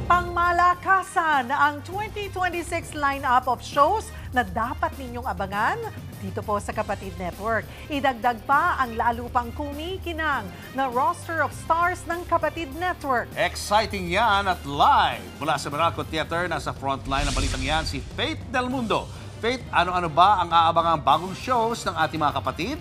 Pangmalakasan ang 2026 lineup of shows na dapat ninyong abangan dito po sa Kapatid Network. Idagdag pa ang lalo pang kumikinang na roster of stars ng Kapatid Network. Exciting yan at live. Mula sa Meralco Theater, nasa frontline ng balitang yan si Faith Del Mundo. Faith, ano-ano ba ang aabangang bagong shows ng ating mga kapatid?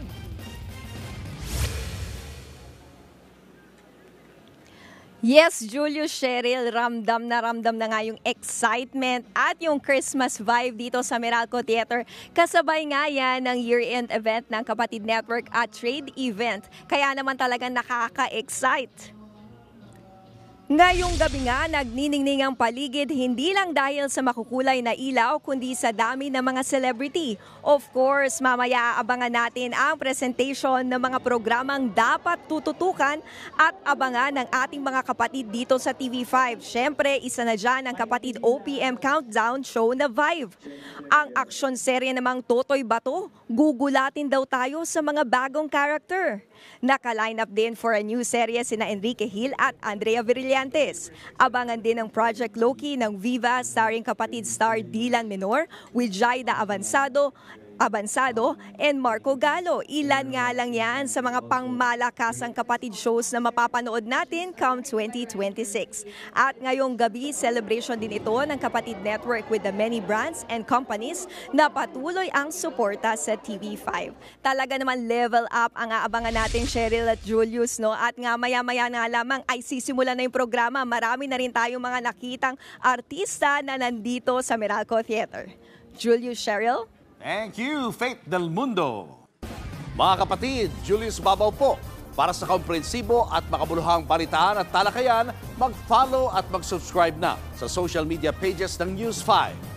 Yes, Julius, Cheryl, ramdam na nga yung excitement at yung Christmas vibe dito sa Meralco Theater. Kasabay nga yan ng year-end event ng Kapatid Network at trade event. Kaya naman talaga nakaka-excite. Ngayong gabi nga, nagniningning ang paligid hindi lang dahil sa makukulay na ilaw kundi sa dami ng mga celebrity. Of course, mamaya abangan natin ang presentation ng mga programang dapat tututukan at abangan ng ating mga kapatid dito sa TV5. Siyempre, isa na dyan ang kapatid OPM Countdown show na Vibe. Ang action serye namang Totoy Bato, gugulatin daw tayo sa mga bagong character. Naka-line up din for a new serye sina Enrique Hill at Andrea Virillantes. Abangan din ang Project Loki ng Viva starring kapatid star Dylan Menor with Jaida Avansado and Marco Gallo. Ilan nga lang yan sa mga pangmalakasang kapatid shows na mapapanood natin come 2026. At ngayong gabi, celebration din ito ng Kapatid Network with the many brands and companies na patuloy ang suporta sa TV5. Talaga naman level up ang aabangan natin, Cheryl at Julius, no? At nga maya-maya na lamang ay sisimula na yung programa. Marami na rin tayong mga nakitang artista na nandito sa Meralco Theater. Julius, Cheryl? Thank you, Faith Del Mundo. Mga kapatid, Julius Babaw po. Para sa komprehensibo at makabuluhang balitaan at talakayan, mag-follow at mag-subscribe na sa social media pages ng News 5.